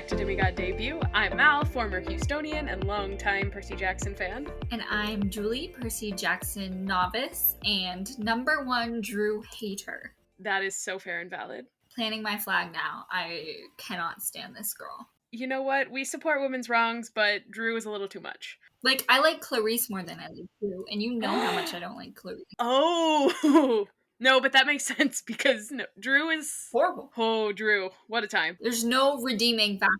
back to Demigod Debut. I'm Mal, former Houstonian and longtime Percy Jackson fan. And I'm Julie, Percy Jackson novice and #1 Drew hater. That is so fair and valid. Planting my flag now. I cannot stand this girl. You know what? We support women's wrongs, but Drew is a little too much. Like, I like Clarice more than I like Drew, and you know how much I don't like Clarice. Oh! No, but that makes sense because Drew is... horrible. Oh, Drew. What a time. There's no redeeming factor.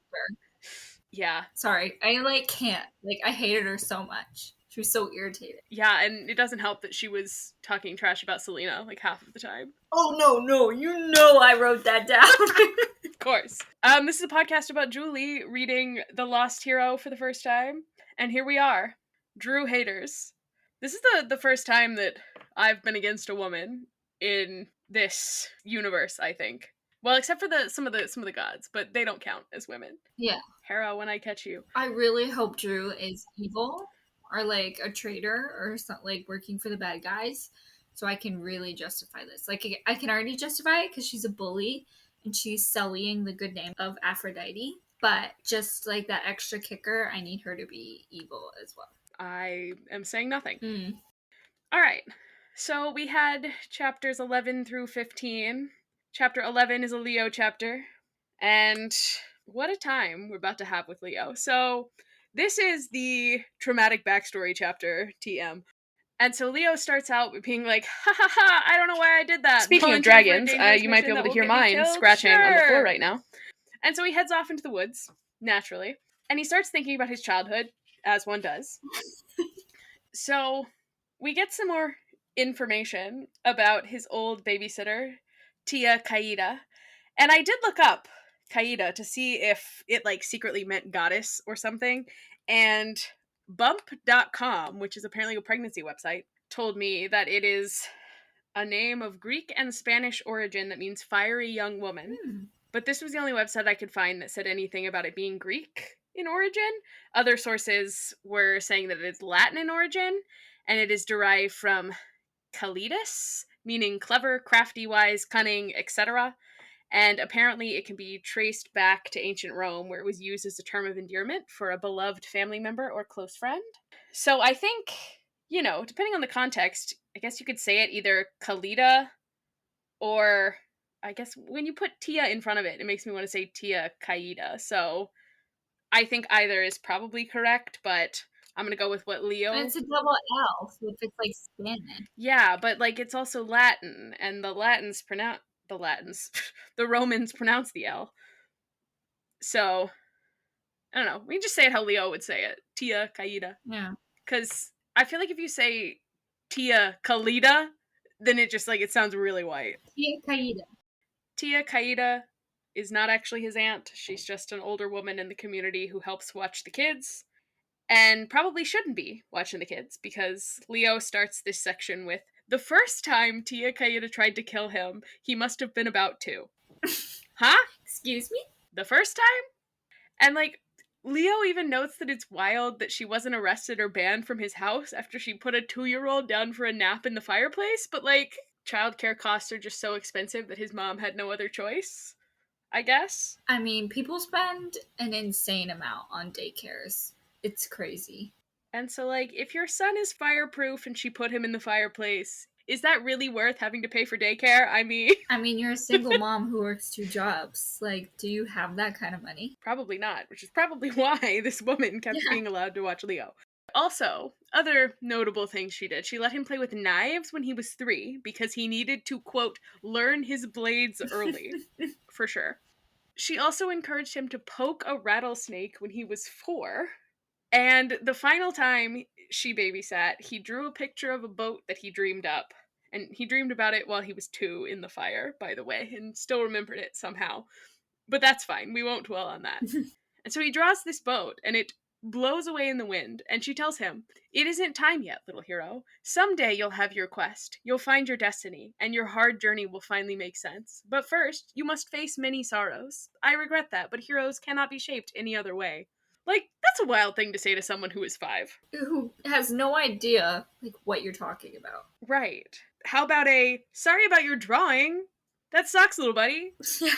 Yeah. Sorry. I, can't. I hated her so much. She was so irritating. Yeah, and it doesn't help that she was talking trash about Selena, half of the time. Oh, no. You know I wrote that down. Of course. This is a podcast about Julie reading The Lost Hero for the first time. And here we are. Drew haters. This is the first time that I've been against a woman in this universe, I think. Well, except for some of the gods, but they don't count as women. Yeah. Hera, when I catch you. I really hope Drew is evil or a traitor or something, working for the bad guys, so I can really justify this. I can already justify it because she's a bully and she's sullying the good name of Aphrodite. But just that extra kicker, I need her to be evil as well. I am saying nothing. All right. So we had chapters 11 through 15. Chapter 11 is a Leo chapter. And what a time we're about to have with Leo. So this is the traumatic backstory chapter, TM. And so Leo starts out with being like, ha ha ha, I don't know why I did that. Speaking of dragons, you might be able to hear mine scratching on the floor right now. And so he heads off into the woods, naturally. And he starts thinking about his childhood, as one does. So we get some more information about his old babysitter, Tia Kaida. And I did look up Kaida to see if it secretly meant goddess or something. And bump.com, which is apparently a pregnancy website, told me that it is a name of Greek and Spanish origin that means fiery young woman. But this was the only website I could find that said anything about it being Greek in origin. Other sources were saying that it is Latin in origin, and it is derived from Calidus, meaning clever, crafty, wise, cunning, etc. And apparently it can be traced back to ancient Rome, where it was used as a term of endearment for a beloved family member or close friend. So I think, depending on the context, I guess you could say it either Kalida or... I guess when you put Tia in front of it, it makes me want to say Tia Kaida. So I think either is probably correct, but I'm going to go with what Leo... And it's a double L, so if it's Spanish. Yeah, but it's also Latin, and the Romans pronounce the L. So, I don't know. We can just say it how Leo would say it. Tia Kaida. Yeah. Because I feel like if you say Tia Kalida, then it just, it sounds really white. Tia Kaida. Tia Kaida is not actually his aunt. She's just an older woman in the community who helps watch the kids. And probably shouldn't be watching the kids, because Leo starts this section with, the first time Tia Kaida tried to kill him, he must have been about 2. Huh? Excuse me? The first time? And, Leo even notes that it's wild that she wasn't arrested or banned from his house after she put a 2-year-old down for a nap in the fireplace, but, childcare costs are just so expensive that his mom had no other choice, I guess. I mean, people spend an insane amount on daycares. It's crazy. And so, if your son is fireproof and she put him in the fireplace, is that really worth having to pay for daycare? I mean, you're a single mom who works 2 jobs. Do you have that kind of money? Probably not, which is probably why this woman kept being allowed to watch Leo. Also, other notable things she did. She let him play with knives when he was 3 because he needed to, quote, learn his blades early. For sure. She also encouraged him to poke a rattlesnake when he was 4. And the final time she babysat, he drew a picture of a boat that he dreamed up. And he dreamed about it while he was 2 in the fire, by the way, and still remembered it somehow. But that's fine. We won't dwell on that. And so he draws this boat, and it blows away in the wind, and she tells him, it isn't time yet, little hero. Someday you'll have your quest, you'll find your destiny, and your hard journey will finally make sense. But first, you must face many sorrows. I regret that, but heroes cannot be shaped any other way. That's a wild thing to say to someone who is 5. Who has no idea, what you're talking about. Right. How about sorry about your drawing? That sucks, little buddy. Yeah.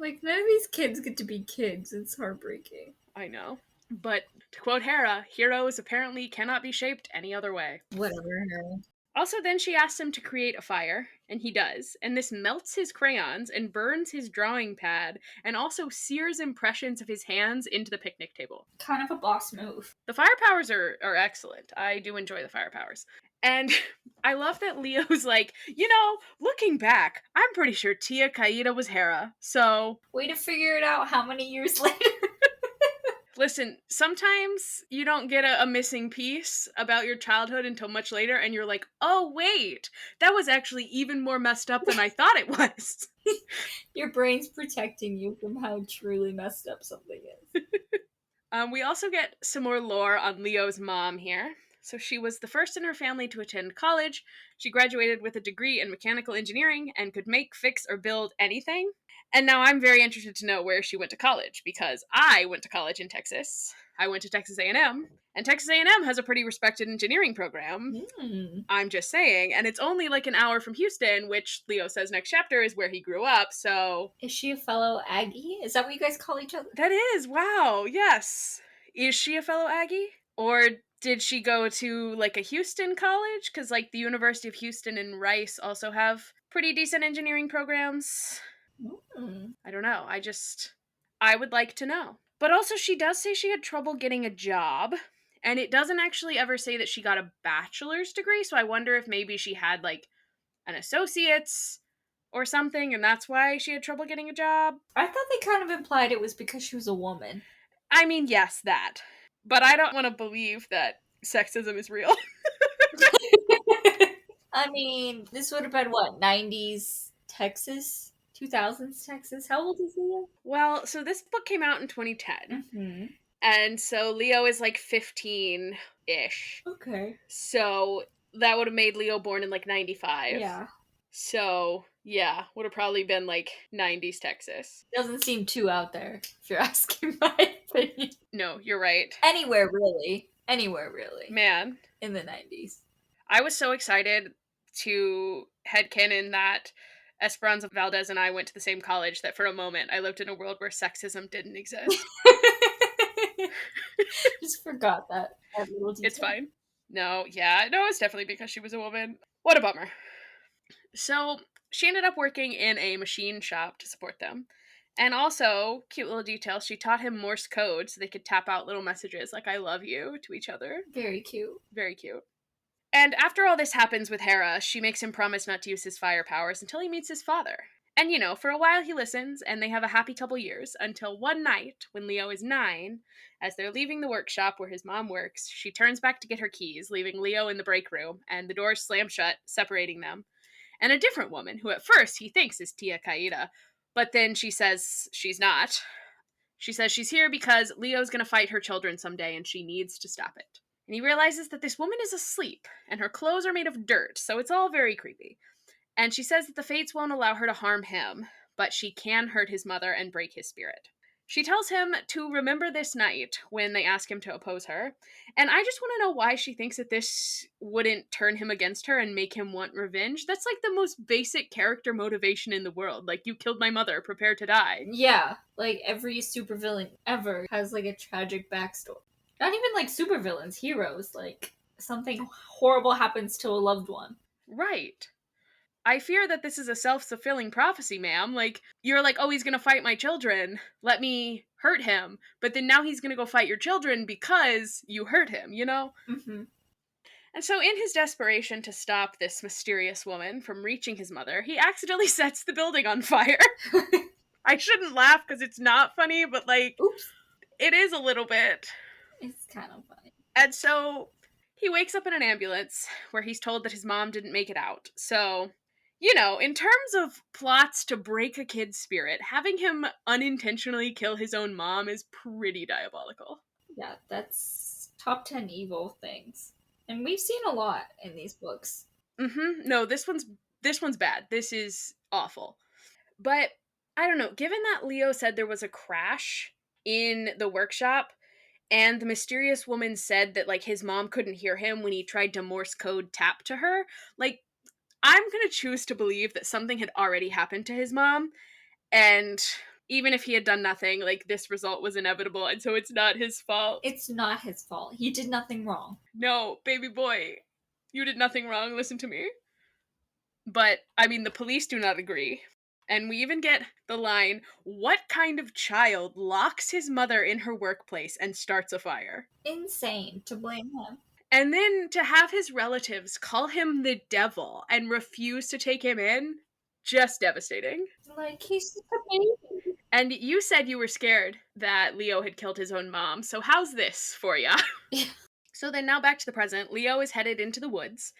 Like, none of these kids get to be kids. It's heartbreaking. I know. But to quote Hera, heroes apparently cannot be shaped any other way. Whatever, Harold. Also, then she asks him to create a fire, and he does, and this melts his crayons and burns his drawing pad, and also sears impressions of his hands into the picnic table. Kind of a boss move. The fire powers are excellent. I do enjoy the fire powers. And I love that Leo's like, looking back, I'm pretty sure Tia Kaida was Hera, so... Way to figure it out how many years later. Listen, sometimes you don't get a missing piece about your childhood until much later, and you're like, oh, wait, that was actually even more messed up than I thought it was. Your brain's protecting you from how truly messed up something is. We also get some more lore on Leo's mom here. So she was the first in her family to attend college. She graduated with a degree in mechanical engineering and could make, fix, or build anything. And now I'm very interested to know where she went to college, because I went to college in Texas. I went to Texas A&M, and Texas A&M has a pretty respected engineering program. I'm just saying, and it's only like an hour from Houston, which Leo says next chapter is where he grew up, so... Is she a fellow Aggie? Is that what you guys call each other? That is, wow, yes. Is she a fellow Aggie? Or did she go to, like, a Houston college? Because, like, the University of Houston and Rice also have pretty decent engineering programs. I don't know. I would like to know. But also, she does say she had trouble getting a job, and it doesn't actually ever say that she got a bachelor's degree, so I wonder if maybe she had, like, an associate's or something, and that's why she had trouble getting a job. I thought they kind of implied it was because she was a woman. I mean, yes, that. But I don't want to believe that sexism is real. I mean, this would have been what, 90s Texas? 2000s Texas? How old is Leo? Well, so this book came out in 2010. Mm-hmm. And so Leo is like 15-ish. Okay. So that would have made Leo born in like 95. Yeah. So, yeah, would have probably been like 90s Texas. Doesn't seem too out there, if you're asking my opinion. No, you're right. Anywhere, really. Man. In the 90s. I was so excited to headcanon that Esperanza Valdez and I went to the same college that for a moment I lived in a world where sexism didn't exist. Just forgot that little detail. It's fine. No, it's definitely because she was a woman. What a bummer. So she ended up working in a machine shop to support them. And also, cute little detail, she taught him Morse code so they could tap out little messages like I love you to each other. Very cute. Very cute. And after all this happens with Hera, she makes him promise not to use his fire powers until he meets his father. And for a while he listens, and they have a happy couple years, until one night, when Leo is 9, as they're leaving the workshop where his mom works, she turns back to get her keys, leaving Leo in the break room, and the doors slam shut, separating them. And a different woman, who at first he thinks is Tia Kaida, but then she says she's not. She says she's here because Leo's gonna fight her children someday, and she needs to stop it. And he realizes that this woman is asleep, and her clothes are made of dirt, so it's all very creepy. And she says that the fates won't allow her to harm him, but she can hurt his mother and break his spirit. She tells him to remember this night when they ask him to oppose her, and I just want to know why she thinks that this wouldn't turn him against her and make him want revenge. That's like the most basic character motivation in the world. Like, you killed my mother, prepare to die. Yeah, like every supervillain ever has like a tragic backstory. Not even like supervillains, heroes. Like, something horrible happens to a loved one. Right. I fear that this is a self-fulfilling prophecy, ma'am. Like, you're like, oh, he's gonna fight my children. Let me hurt him. But then now he's gonna go fight your children because you hurt him, Mm-hmm. And so in his desperation to stop this mysterious woman from reaching his mother, he accidentally sets the building on fire. I shouldn't laugh because it's not funny, but like, oops, it is a little bit. It's kind of funny. And so he wakes up in an ambulance where he's told that his mom didn't make it out. So, in terms of plots to break a kid's spirit, having him unintentionally kill his own mom is pretty diabolical. Yeah, that's top 10 evil things. And we've seen a lot in these books. Mm-hmm. No, this one's bad. This is awful. But, I don't know, given that Leo said there was a crash in the workshop, and the mysterious woman said that, like, his mom couldn't hear him when he tried to Morse code tap to her, like, I'm gonna choose to believe that something had already happened to his mom, and even if he had done nothing, like, this result was inevitable, and so it's not his fault. It's not his fault. He did nothing wrong. No, baby boy, you did nothing wrong, listen to me. But, I mean, the police do not agree. And we even get the line, what kind of child locks his mother in her workplace and starts a fire? Insane to blame him. And then to have his relatives call him the devil and refuse to take him in, just devastating. Like, he's just a baby. And you said you were scared that Leo had killed his own mom, so how's this for ya? So then now back to the present, Leo is headed into the woods,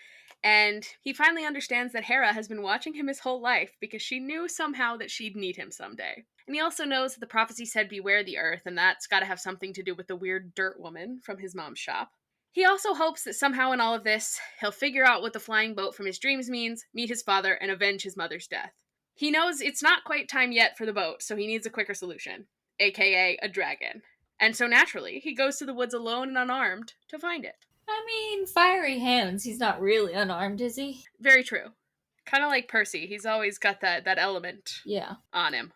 and he finally understands that Hera has been watching him his whole life because she knew somehow that she'd need him someday. And he also knows that the prophecy said beware the earth, and that's gotta have something to do with the weird dirt woman from his mom's shop. He also hopes that somehow in all of this, he'll figure out what the flying boat from his dreams means, meet his father, and avenge his mother's death. He knows it's not quite time yet for the boat, so he needs a quicker solution, aka a dragon. And so naturally, he goes to the woods alone and unarmed to find it. I mean, fiery hands. He's not really unarmed, is he? Very true. Kind of like Percy, he's always got that element on him.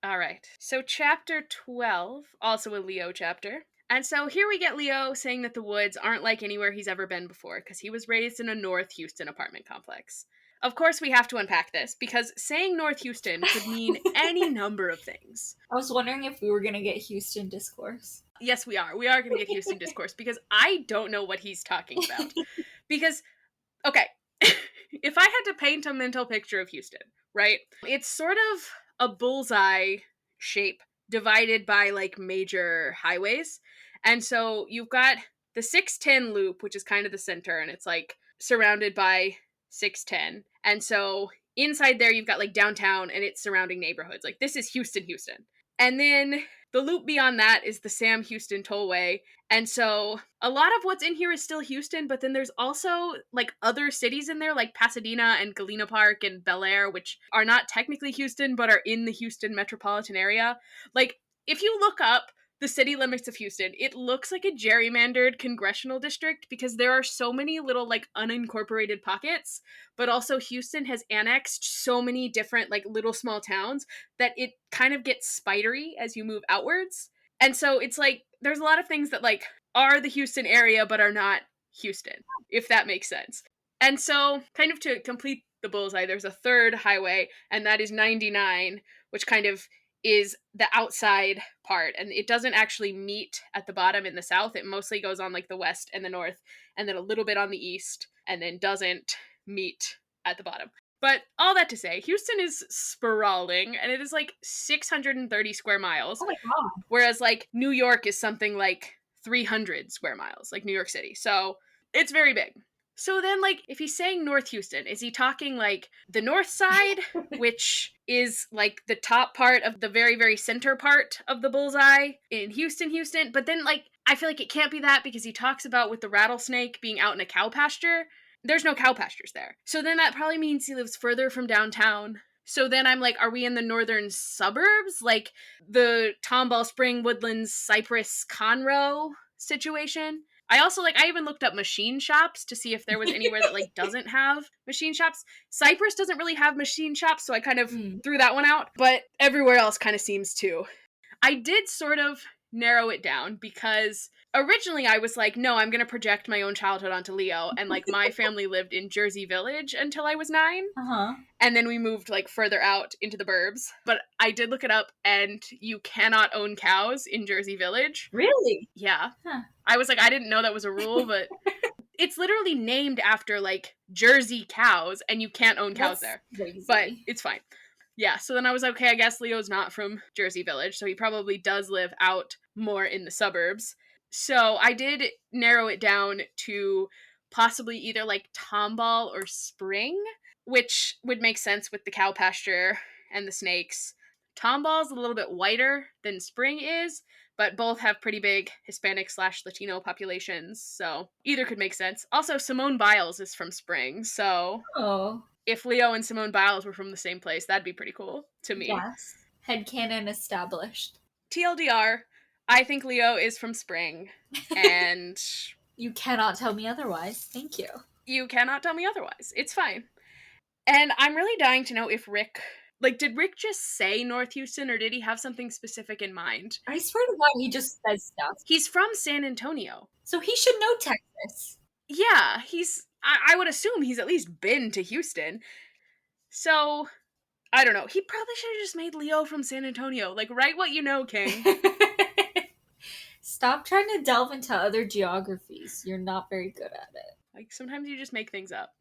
Alright, so chapter 12, also a Leo chapter. And so here we get Leo saying that the woods aren't like anywhere he's ever been before, because he was raised in a North Houston apartment complex. Of course, we have to unpack this, because saying North Houston could mean any number of things. I was wondering if we were going to get Houston discourse. Yes, we are. We are going to get Houston discourse, because I don't know what he's talking about. Because, okay, if I had to paint a mental picture of Houston, right, it's sort of a bullseye shape divided by, like, major highways. And so you've got the 610 loop, which is kind of the center, and it's, like, surrounded by 610. And so inside there, you've got, like, downtown and its surrounding neighborhoods. Like, this is Houston, Houston. And then the loop beyond that is the Sam Houston Tollway. And so a lot of what's in here is still Houston, but then there's also, like, other cities in there, like Pasadena and Galena Park and Bel Air, which are not technically Houston, but are in the Houston metropolitan area. Like, if you look up the city limits of Houston, it looks like a gerrymandered congressional district because there are so many little, like, unincorporated pockets, but also Houston has annexed so many different, like, little small towns that it kind of gets spidery as you move outwards. And so it's like, there's a lot of things that, like, are the Houston area but are not Houston, if that makes sense. And so, kind of to complete the bullseye, there's a third highway, and that is 99, which kind of is the outside part, and it doesn't actually meet at the bottom in the south. It mostly goes on, like, the west and the north, and then a little bit on the east, and then doesn't meet at the bottom. But all that to say, Houston is sprawling, and it is, like, 630 square miles. Oh my god. Whereas, like, New York is something like 300 square miles, like New York City. So it's very big. So then, like, if he's saying North Houston, is he talking, like, the north side, which is, like, the top part of the very, very center part of the bullseye in Houston, Houston? But then, like, I feel like it can't be that because he talks about with the rattlesnake being out in a cow pasture. There's no cow pastures there. So then that probably means he lives further from downtown. So then I'm like, are we in the northern suburbs? Like the Tomball Spring Woodlands Cypress Conroe situation? I also, like, I even looked up machine shops to see if there was anywhere that, like, doesn't have machine shops. Cypress doesn't really have machine shops, so I kind of threw that one out. But everywhere else kind of seems to. I did sort of narrow it down because originally I was like, no, I'm going to project my own childhood onto Leo. And, like, my family lived in Jersey Village until I was 9. Uh-huh. And then we moved, like, further out into the burbs. But I did look it up, and you cannot own cows in Jersey Village. Really? Yeah. Huh. I was like, I didn't know that was a rule, but it's literally named after, like, Jersey cows, and you can't own cows there. Crazy. But it's fine. Yeah, so then I was like, okay, I guess Leo's not from Jersey Village, so he probably does live out more in the suburbs. So I did narrow it down to possibly either, like, Tomball or Spring, which would make sense with the cow pasture and the snakes. Tomball's a little bit whiter than Spring is, but both have pretty big Hispanic/Latino populations, so either could make sense. Also, Simone Biles is from Spring, so if Leo and Simone Biles were from the same place, that'd be pretty cool to me. Yes. Headcanon established. TLDR, I think Leo is from Spring, and you cannot tell me otherwise. Thank you. You cannot tell me otherwise. It's fine. And I'm really dying to know if Rick Like, did Rick just say North Houston, or did he have something specific in mind? I swear to God, he just says stuff. He's from San Antonio. So he should know Texas. Yeah, I would assume he's at least been to Houston. So, I don't know. He probably should have just made Leo from San Antonio. Like, write what you know, King. Stop trying to delve into other geographies. You're not very good at it. Like, sometimes you just make things up.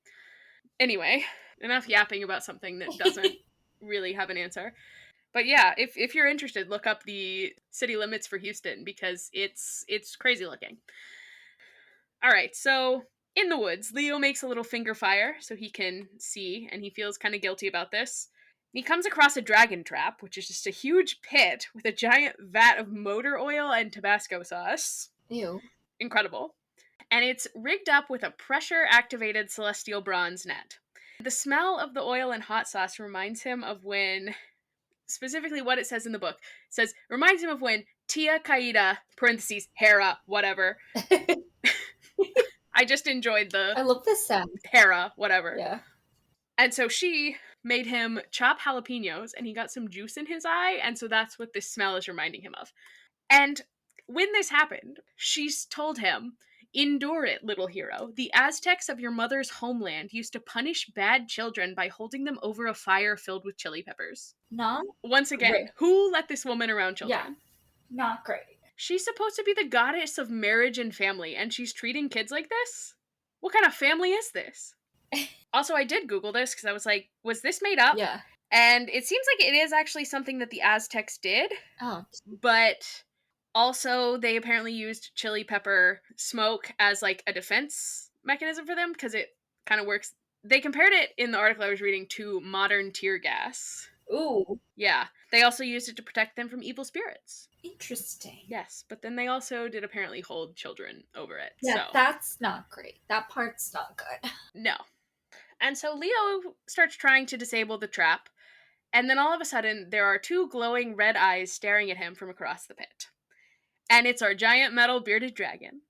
Anyway, enough yapping about something that doesn't really have an answer. But yeah, if you're interested, look up the city limits for Houston, because it's crazy looking. All right, so in the woods, Leo makes a little finger fire so he can see, and he feels kind of guilty about this. He comes across a dragon trap, which is just a huge pit with a giant vat of motor oil and Tabasco sauce. Ew. Incredible. And it's rigged up with a pressure-activated celestial bronze net. The smell of the oil and hot sauce reminds him of when, specifically what it says in the book, it says, reminds him of when Tia Kaida, parentheses, Hera, whatever. I just enjoyed I love this sound. Hera, whatever. Yeah. And so she made him chop jalapenos, and he got some juice in his eye, and so that's what this smell is reminding him of. And when this happened, she's told him, endure it, little hero. The Aztecs of your mother's homeland used to punish bad children by holding them over a fire filled with chili peppers. Not Once again, great. who let this woman around children? Yeah. Not great. She's supposed to be the goddess of marriage and family, and she's treating kids like this? What kind of family is this? Also, I did Google this because I was like, was this made up? Yeah. And it seems like it is actually something that the Aztecs did. Oh. But also, they apparently used chili pepper smoke as like a defense mechanism for them, because it kind of works. They compared it in the article I was reading to modern tear gas. Ooh. Yeah. They also used it to protect them from evil spirits. Interesting. Yes, but then they also did apparently hold children over it. Yeah, so that's not great. That part's not good. no. And so Leo starts trying to disable the trap, and then all of a sudden there are two glowing red eyes staring at him from across the pit. And it's our giant metal bearded dragon.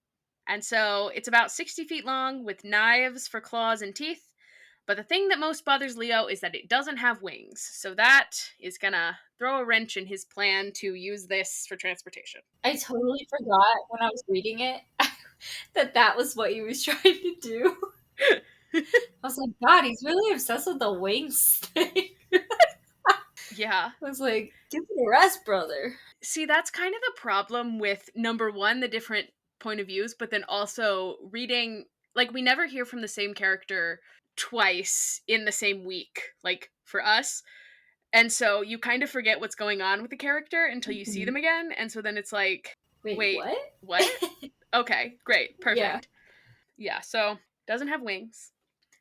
And so it's about 60 feet long with knives for claws and teeth. But the thing that most bothers Leo is that it doesn't have wings. So that is gonna throw a wrench in his plan to use this for transportation. I totally forgot when I was reading it that was what he was trying to do. I was like, God, he's really obsessed with the wings thing. Yeah. I was like, give it a rest, brother. See, that's kind of the problem with, number one, the different point of views, but then also reading, like, we never hear from the same character twice in the same week, like, for us. And so you kind of forget what's going on with the character until you see them again, and so then it's like, wait what? Okay, great, perfect. Yeah, so, doesn't have wings.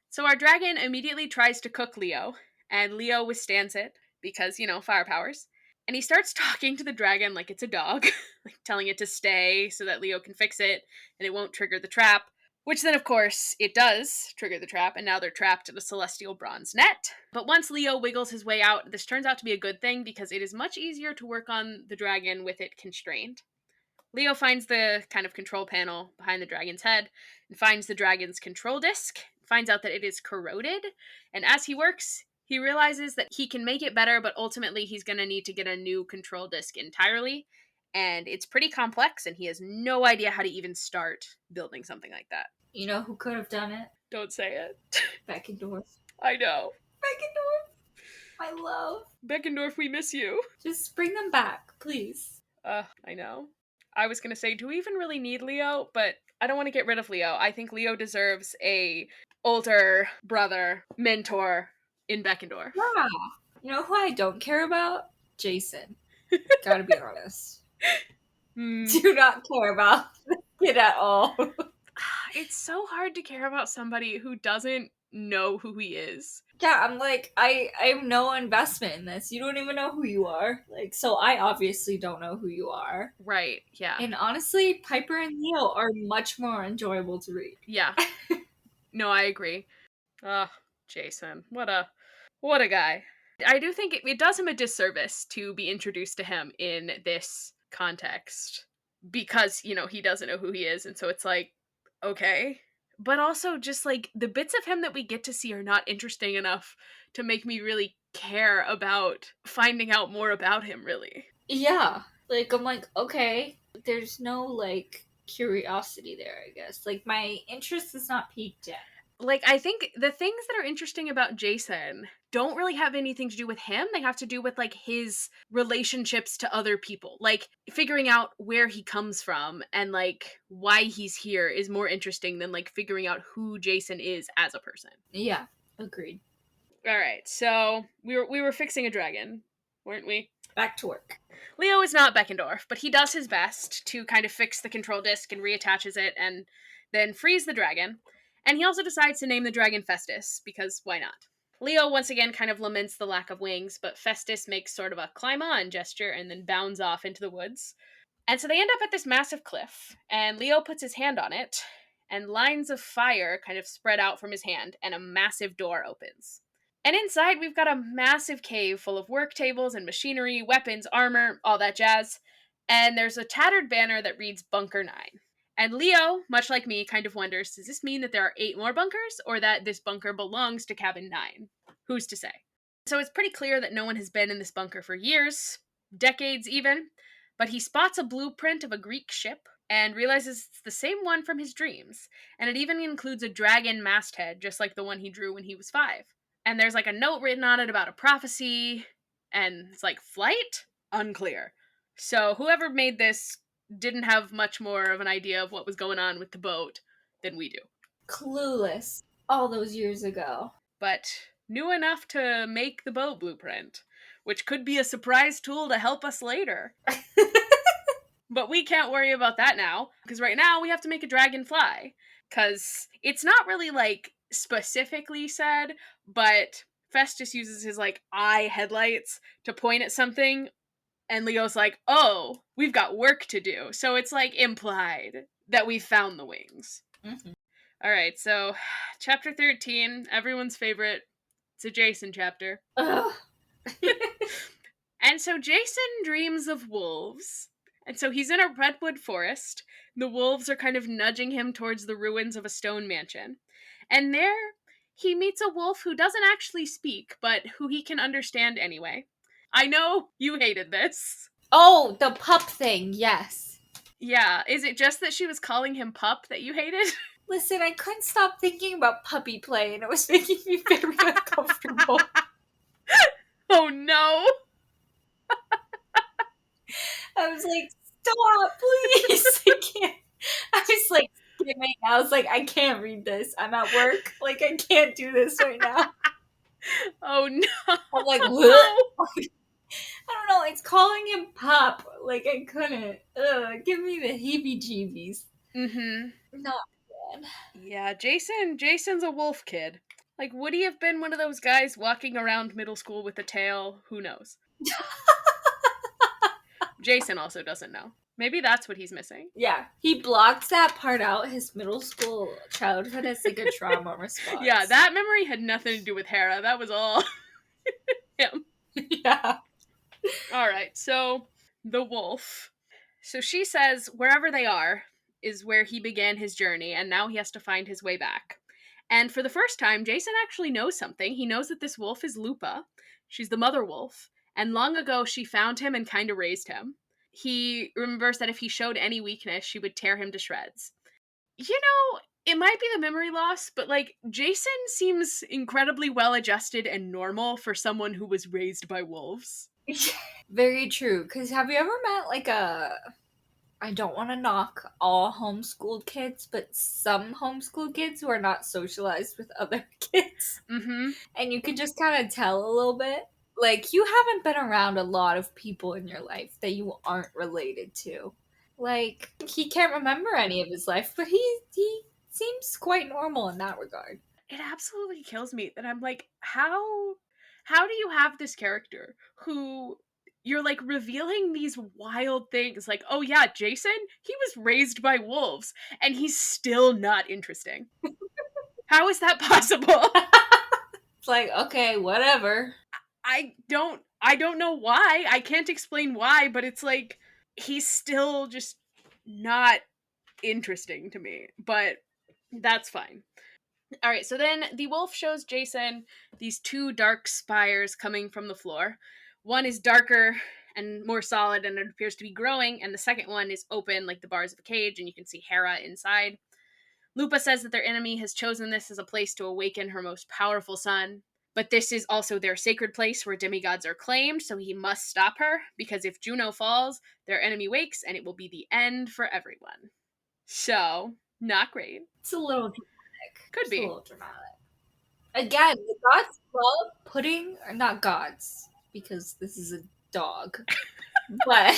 So our dragon immediately tries to cook Leo, and Leo withstands it, because, fire powers. And he starts talking to the dragon like it's a dog, like telling it to stay so that Leo can fix it and it won't trigger the trap. Which then, of course, it does trigger the trap, and now they're trapped in a celestial bronze net. But once Leo wiggles his way out, this turns out to be a good thing because it is much easier to work on the dragon with it constrained. Leo finds the kind of control panel behind the dragon's head and finds the dragon's control disc, finds out that it is corroded, and as he works, he realizes that he can make it better, but ultimately he's going to need to get a new control disc entirely, and it's pretty complex, and he has no idea how to even start building something like that. You know who could have done it? Don't say it. Beckendorf. I know. Beckendorf, my love. Beckendorf, we miss you. Just bring them back, please. I know. I was going to say, do we even really need Leo? But I don't want to get rid of Leo. I think Leo deserves a older brother, mentor in Beckendorf. Yeah. You know who I don't care about? Jason. Gotta be honest. Do not care about the kid at all. It's so hard to care about somebody who doesn't know who he is. Yeah, I'm like, I have no investment in this. You don't even know who you are. Like, so I obviously don't know who you are. Right, yeah. And honestly, Piper and Leo are much more enjoyable to read. Yeah. No, I agree. Jason. What a guy. I do think it does him a disservice to be introduced to him in this context. Because, he doesn't know who he is, and so it's like, okay, but also just like the bits of him that we get to see are not interesting enough to make me really care about finding out more about him, really. Yeah. Like, I'm like, okay, there's no, like, curiosity there, I guess. Like, my interest is not peaked yet. Like, I think the things that are interesting about Jason don't really have anything to do with him. They have to do with, like, his relationships to other people. Like, figuring out where he comes from and, like, why he's here is more interesting than, like, figuring out who Jason is as a person. Yeah, agreed. All right, so we were fixing a dragon, weren't we? Back to work. Leo is not Beckendorf, but he does his best to kind of fix the control disc and reattaches it and then frees the dragon. And he also decides to name the dragon Festus, because why not? Leo once again kind of laments the lack of wings, but Festus makes sort of a climb on gesture and then bounds off into the woods. And so they end up at this massive cliff, and Leo puts his hand on it, and lines of fire kind of spread out from his hand, and a massive door opens. And inside, we've got a massive cave full of work tables and machinery, weapons, armor, all that jazz. And there's a tattered banner that reads Bunker 9. And Leo, much like me, kind of wonders, does this mean that there are 8 more bunkers, or that this bunker belongs to Cabin 9? Who's to say? So it's pretty clear that no one has been in this bunker for years, decades even, but he spots a blueprint of a Greek ship and realizes it's the same one from his dreams, and it even includes a dragon masthead, just like the one he drew when he was 5. And there's like a note written on it about a prophecy, and it's like flight? Unclear. So whoever made this didn't have much more of an idea of what was going on with the boat than we do. Clueless. All those years ago. But knew enough to make the boat blueprint, which could be a surprise tool to help us later. But we can't worry about that now, because right now we have to make a dragon fly. Because it's not really, like, specifically said, but Festus uses his, like, eye headlights to point at something, and Leo's like, oh, we've got work to do. So it's, like, implied that we found the wings. Mm-hmm. All right, so chapter 13, everyone's favorite. It's a Jason chapter. And so Jason dreams of wolves. And so he's in a redwood forest. The wolves are kind of nudging him towards the ruins of a stone mansion. And there he meets a wolf who doesn't actually speak, but who he can understand anyway. I know you hated this. Oh, the pup thing, yes. Yeah, is it just that she was calling him pup that you hated? Listen, I couldn't stop thinking about puppy play, and it was making me very uncomfortable. Oh no! I was like, stop, please. I can't. I was like, skimming. I was like, I can't read this. I'm at work. Like, I can't do this right now. Oh no! I'm like, what? I don't know. It's calling him pup. Like, I couldn't. Ugh, give me the heebie-jeebies. Mm-hmm. Not bad. Yeah, Jason's a wolf kid. Like, would he have been one of those guys walking around middle school with a tail? Who knows? Jason also doesn't know. Maybe that's what he's missing. Yeah, he blocks that part out. His middle school childhood as like a trauma response. Yeah, that memory had nothing to do with Hera. That was all him. Yeah. All right, so the wolf. So she says wherever they are is where he began his journey, and now he has to find his way back. And for the first time, Jason actually knows something. He knows that this wolf is Lupa. She's the mother wolf. And long ago, she found him and kind of raised him. He remembers that if he showed any weakness, she would tear him to shreds. You know, it might be the memory loss, but, like, Jason seems incredibly well-adjusted and normal for someone who was raised by wolves. Very true. Because have you ever met, like, I don't want to knock all homeschooled kids, but some homeschooled kids who are not socialized with other kids. Mm-hmm. And you can just kind of tell a little bit. Like, you haven't been around a lot of people in your life that you aren't related to. Like, he can't remember any of his life, but he seems quite normal in that regard. It absolutely kills me that I'm like, how do you have this character who you're like revealing these wild things like, oh yeah, Jason, he was raised by wolves and he's still not interesting. How is that possible? It's like, okay, whatever. I don't know why. I can't explain why, but it's like he's still just not interesting to me. But That's fine. All right, so then the wolf shows Jason these two dark spires coming from the floor. One is darker and more solid, and it appears to be growing, and the second one is open like the bars of a cage, and you can see Hera inside. Lupa says that their enemy has chosen this as a place to awaken her most powerful son, but this is also their sacred place where demigods are claimed, so he must stop her, because if Juno falls, their enemy wakes, and it will be the end for everyone. So, not great. It's a little dramatic. Could It's a be. little dramatic. Again, the gods love pudding, or not gods, because this is a dog, but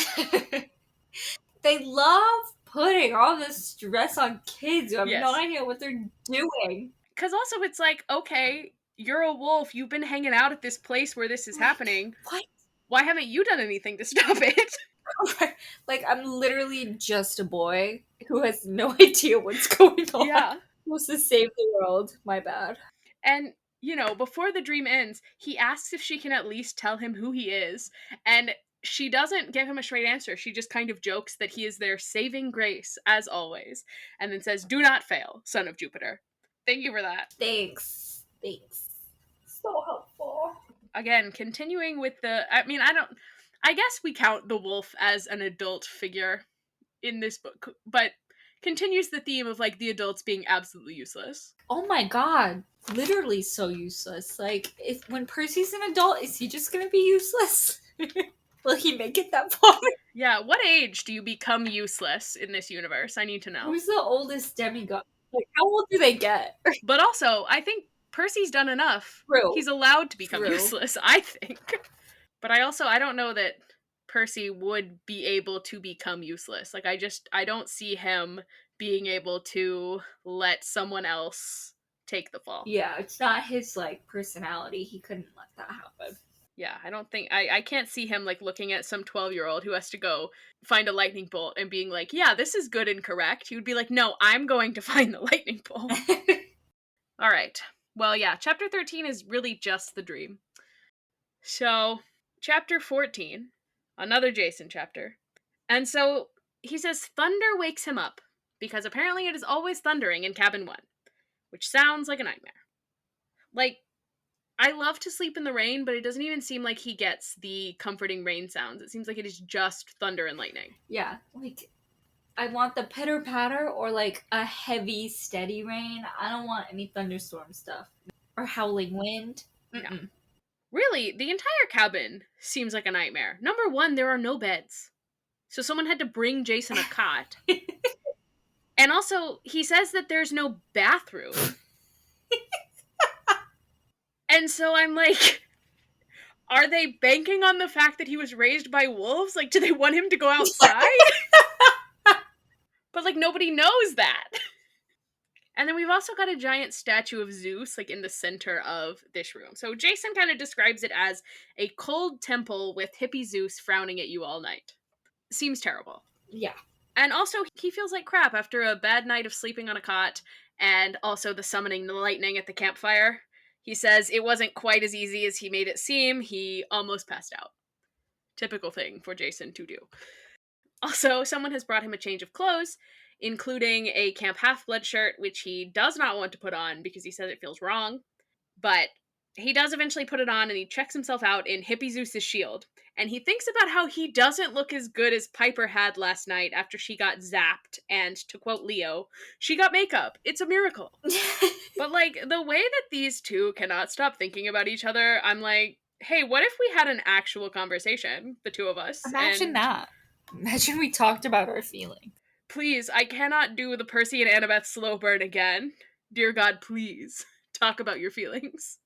they love putting all this stress on kids who have Yes. no idea what they're doing. Because also it's like, okay, you're a wolf. You've been hanging out at this place where this is happening. What? Why haven't you done anything to stop it? Like, I'm literally just a boy who has no idea what's going on. Yeah. Supposed to save the world. My bad. And, you know, before the dream ends, he asks if she can at least tell him who he is. And she doesn't give him a straight answer. She just kind of jokes that he is their saving grace, as always. And then says, "Do not fail, son of Jupiter." Thank you for that. Thanks. So helpful. Again, continuing with I guess we count the wolf as an adult figure in this book, but continues the theme of like the adults being absolutely useless. Oh my god. Literally so useless. Like, when Percy's an adult, is he just gonna be useless? Will he make it that far? Yeah, what age do you become useless in this universe? I need to know. Who's the oldest demigod? Like, how old do they get? But also, I think Percy's done enough. True. He's allowed to become True. useless, I think. But I don't know that Percy would be able to become useless. Like, I don't see him being able to let someone else take the fall. Yeah, it's not his, like, personality. He couldn't let that happen. Yeah, I don't think I can't see him like looking at some 12-year-old who has to go find a lightning bolt and being like, "Yeah, this is good and correct." He would be like, "No, I'm going to find the lightning bolt." All right. Well, yeah, chapter 13 is really just the dream. So, chapter 14, another Jason chapter. And so he says thunder wakes him up because apparently it is always thundering in cabin 1, which sounds like a nightmare. Like, I love to sleep in the rain, but it doesn't even seem like he gets the comforting rain sounds. It seems like it is just thunder and lightning. Yeah, like, I want the pitter patter or like a heavy, steady rain. I don't want any thunderstorm stuff or howling wind. No. Really, the entire cabin seems like a nightmare. Number 1, there are no beds. So someone had to bring Jason a cot. And also, he says that there's no bathroom. And so I'm like, are they banking on the fact that he was raised by wolves? Like, do they want him to go outside? But, like, nobody knows that. And then we've also got a giant statue of Zeus, like, in the center of this room. So Jason kind of describes it as a cold temple with hippie Zeus frowning at you all night. Seems terrible. Yeah. And also, he feels like crap after a bad night of sleeping on a cot and also the summoning the lightning at the campfire. He says it wasn't quite as easy as he made it seem. He almost passed out. Typical thing for Jason to do. Also, someone has brought him a change of clothes, including a Camp Half-Blood shirt, which he does not want to put on because he says it feels wrong. But he does eventually put it on, and he checks himself out in Hippie Zeus's shield. And he thinks about how he doesn't look as good as Piper had last night after she got zapped. And to quote Leo, she got makeup. It's a miracle. But, like, the way that these two cannot stop thinking about each other, I'm like, hey, what if we had an actual conversation, the two of us? Imagine that. Imagine we talked about our feelings. Please, I cannot do the Percy and Annabeth slow burn again. Dear God, please talk about your feelings.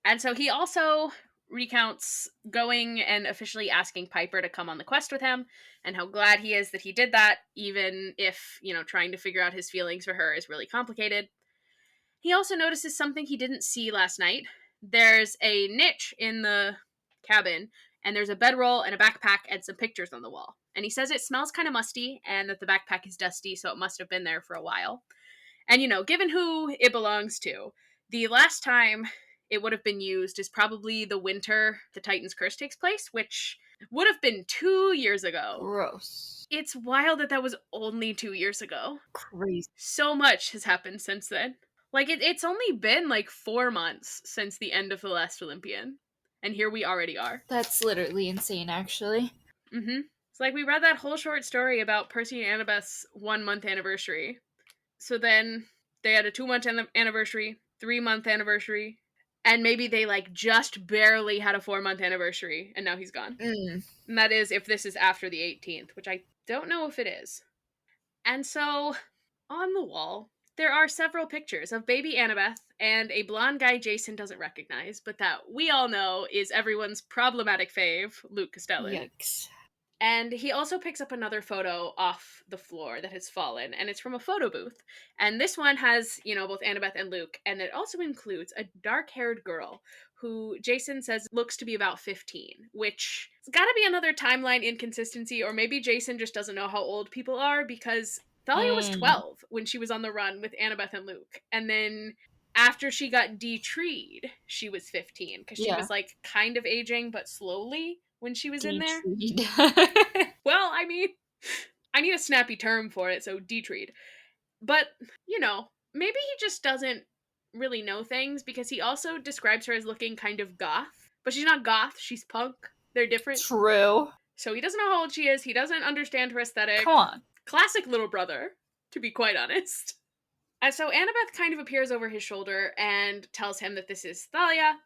And so he also recounts going and officially asking Piper to come on the quest with him, and how glad he is that he did that, even if, trying to figure out his feelings for her is really complicated. He also notices something he didn't see last night. There's a niche in the cabin, and there's a bedroll and a backpack and some pictures on the wall. And he says it smells kind of musty, and that the backpack is dusty, so it must have been there for a while. And, given who it belongs to, the last time it would have been used is probably the winter the Titan's Curse takes place, which would have been 2 years ago. Gross. It's wild that that was only 2 years ago. Crazy. So much has happened since then. Like, it's only been, like, 4 months since the end of The Last Olympian, and here we already are. That's literally insane, actually. Mhm. It's like we read that whole short story about Percy and Annabeth's 1-month anniversary. So then they had a 2-month anniversary, 3-month anniversary, and maybe they, like, just barely had a 4-month anniversary, and now he's gone. Mm. And that is if this is after the 18th, which I don't know if it is. And so, on the wall, there are several pictures of baby Annabeth and a blonde guy Jason doesn't recognize, but that we all know is everyone's problematic fave, Luke Castellan. Yikes. And he also picks up another photo off the floor that has fallen, and it's from a photo booth. And this one has, you know, both Annabeth and Luke, and it also includes a dark haired girl who Jason says looks to be about 15, which has got to be another timeline inconsistency, or maybe Jason just doesn't know how old people are because Thalia was 12 when she was on the run with Annabeth and Luke. And then after she got de-treed, she was 15 because she was like kind of aging, but slowly when she was in there. Well, I mean, I need a snappy term for it, so de-treed. But, you know, maybe he just doesn't really know things because he also describes her as looking kind of goth. But she's not goth, she's punk. They're different. True. So he doesn't know how old she is, he doesn't understand her aesthetic. Come on. Classic little brother, to be quite honest. And so Annabeth kind of appears over his shoulder and tells him that this is Thalia,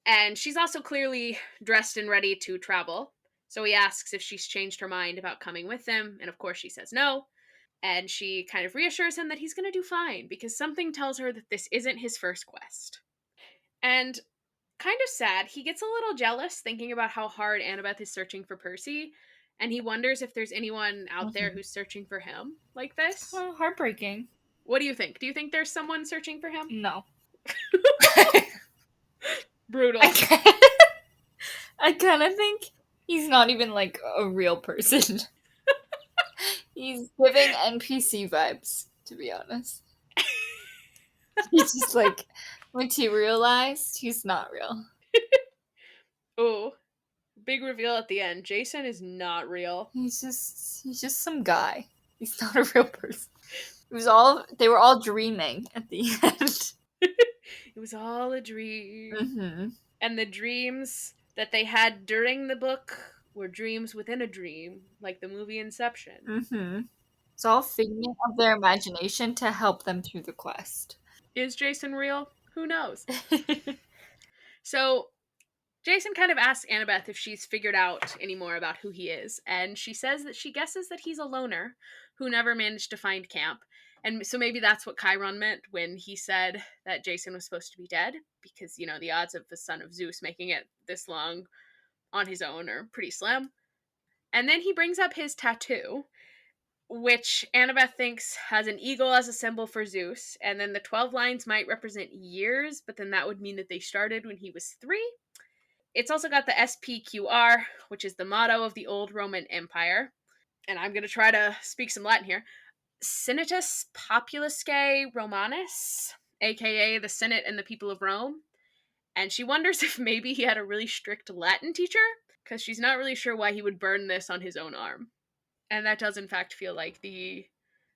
and she's also clearly dressed and ready to travel. So he asks if she's changed her mind about coming with them, and of course she says no. And she kind of reassures him that he's going to do fine because something tells her that this isn't his first quest. And kind of sad, he gets a little jealous thinking about how hard Annabeth is searching for Percy, and he wonders if there's anyone out there who's searching for him like this. Well, heartbreaking. What do you think? Do you think there's someone searching for him? No. Brutal. I kind of think he's not even like a real person. He's giving NPC vibes, to be honest. He's just like, once he realized he's not real. Oh, big reveal at the end. Jason is not real. He's just some guy. He's not a real person. They were all dreaming at the end. It was all a dream. Mm-hmm. And the dreams that they had during the book were dreams within a dream, like the movie Inception. Mm-hmm. It's all figment of their imagination to help them through the quest. Is Jason real? Who knows? So, Jason kind of asks Annabeth if she's figured out any more about who he is, and she says that she guesses that he's a loner who never managed to find camp. And so maybe that's what Chiron meant when he said that Jason was supposed to be dead, because, you know, the odds of the son of Zeus making it this long on his own are pretty slim. And then he brings up his tattoo, which Annabeth thinks has an eagle as a symbol for Zeus, and then the 12 lines might represent years, but then that would mean that they started when he was 3. It's also got the SPQR, which is the motto of the old Roman Empire. And I'm going to try to speak some Latin here. Senatus Populusque Romanus, aka the Senate and the people of Rome. And she wonders if maybe he had a really strict Latin teacher, because she's not really sure why he would burn this on his own arm. And that does in fact feel like the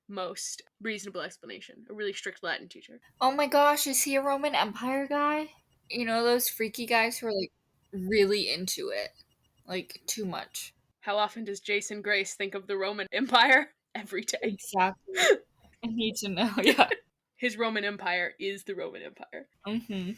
most reasonable explanation. A really strict Latin teacher. Oh my gosh, is he a Roman Empire guy? You know, those freaky guys who are like really into it. Like, too much. How often does Jason Grace think of the Roman Empire? Every day. Exactly. I need to know, yeah. His Roman Empire is the Roman Empire. Mm-hmm.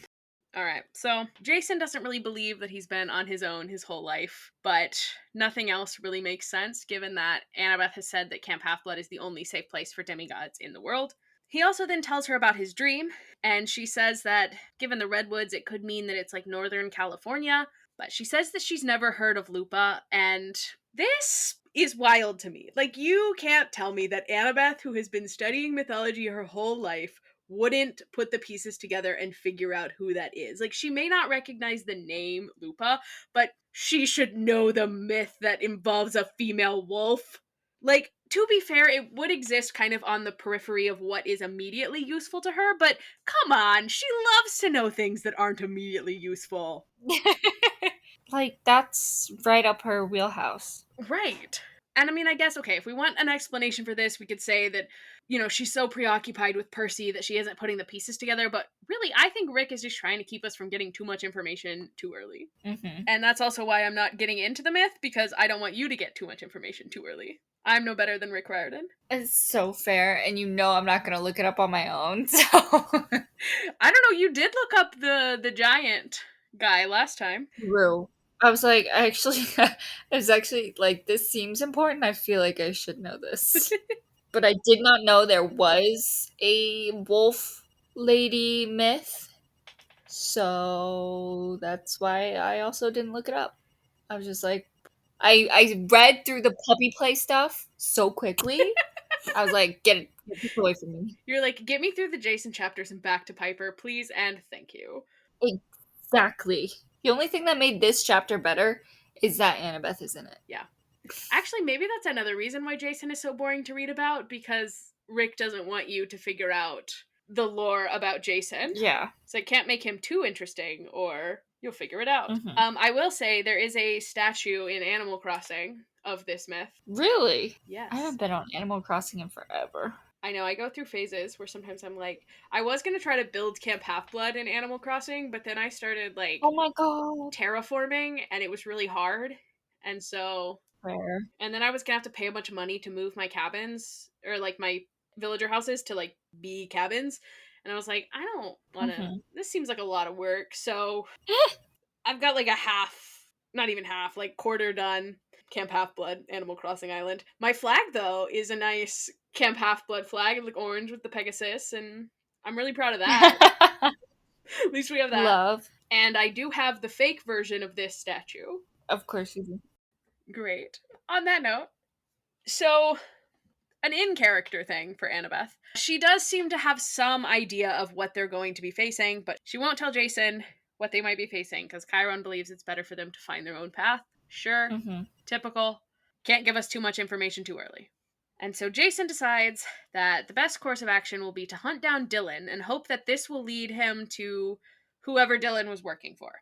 Alright, so Jason doesn't really believe that he's been on his own his whole life, but nothing else really makes sense given that Annabeth has said that Camp Half-Blood is the only safe place for demigods in the world. He also then tells her about his dream, and she says that given the redwoods, it could mean that it's like Northern California, but she says that she's never heard of Lupa, and this is wild to me. Like, you can't tell me that Annabeth, who has been studying mythology her whole life, wouldn't put the pieces together and figure out who that is. Like, she may not recognize the name Lupa, but she should know the myth that involves a female wolf. Like, to be fair, it would exist kind of on the periphery of what is immediately useful to her, but come on, she loves to know things that aren't immediately useful. Like, that's right up her wheelhouse. Right. And I mean, I guess, okay, if we want an explanation for this, we could say that, she's so preoccupied with Percy that she isn't putting the pieces together. But really, I think Rick is just trying to keep us from getting too much information too early. Mm-hmm. And that's also why I'm not getting into the myth, because I don't want you to get too much information too early. I'm no better than Rick Riordan. It's so fair, and I'm not going to look it up on my own, so... I don't know, you did look up the giant guy last time. True. I was like, like, this seems important. I feel like I should know this. But I did not know there was a wolf lady myth. So that's why I also didn't look it up. I was just like, I read through the puppy play stuff so quickly. I was like, get this away from me. You're like, get me through the Jason chapters and back to Piper, please and thank you. Exactly. The only thing that made this chapter better is that Annabeth is in it. Yeah. Actually, maybe that's another reason why Jason is so boring to read about, because Rick doesn't want you to figure out the lore about Jason. Yeah. So it can't make him too interesting, or you'll figure it out. Mm-hmm. I will say there is a statue in Animal Crossing of this myth. Really? Yes. I haven't been on Animal Crossing in forever. I know, I go through phases where sometimes I'm like, I was going to try to build Camp Half-Blood in Animal Crossing, but then I started, like, oh my god, terraforming, and it was really hard. And so... Fair. And then I was going to have to pay a bunch of money to move my cabins, or, like, my villager houses to, like, be cabins. And I was like, I don't want to... Mm-hmm. This seems like a lot of work, so... I've got, like, a half... Not even half, like, quarter done Camp Half-Blood, Animal Crossing Island. My flag, though, is a nice Camp Half-Blood flag, like orange with the Pegasus, and I'm really proud of that. At least we have that. Love. And I do have the fake version of this statue. Of course you do. Great. On that note, so an in-character thing for Annabeth. She does seem to have some idea of what they're going to be facing, but she won't tell Jason what they might be facing, because Chiron believes it's better for them to find their own path. Sure. Mm-hmm. Typical. Can't give us too much information too early. And so Jason decides that the best course of action will be to hunt down Dylan and hope that this will lead him to whoever Dylan was working for.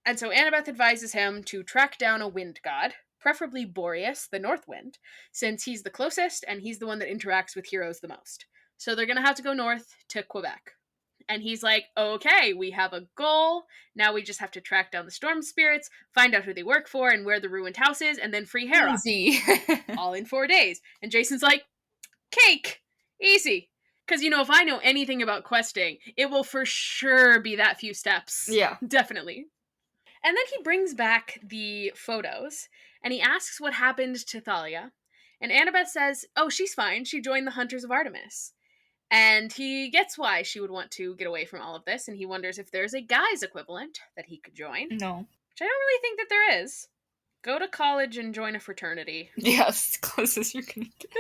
And so Annabeth advises him to track down a wind god, preferably Boreas, the North Wind, since he's the closest and he's the one that interacts with heroes the most. So they're going to have to go north to Quebec. And he's like, okay, we have a goal. Now we just have to track down the storm spirits, find out who they work for and where the ruined house is, and then free Hera. Easy. All in 4 days. And Jason's like, cake! Easy. Because, if I know anything about questing, it will for sure be that few steps. Yeah. Definitely. And then he brings back the photos, and he asks what happened to Thalia. And Annabeth says, oh, she's fine. She joined the Hunters of Artemis. And he gets why she would want to get away from all of this, and he wonders if there's a guy's equivalent that he could join. No. Which I don't really think that there is. Go to college and join a fraternity. Yes, as close as you can get.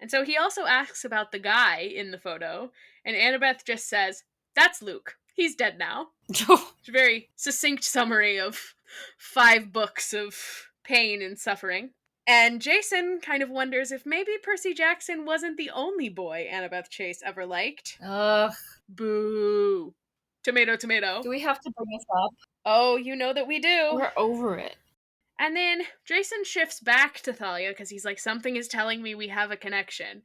And so he also asks about the guy in the photo, and Annabeth just says, that's Luke. He's dead now. It's a very succinct summary of 5 books of pain and suffering. And Jason kind of wonders if maybe Percy Jackson wasn't the only boy Annabeth Chase ever liked. Ugh. Boo. Tomato, tomato. Do we have to bring this up? Oh, you know that we do. We're over it. And then Jason shifts back to Thalia because he's like, something is telling me we have a connection. And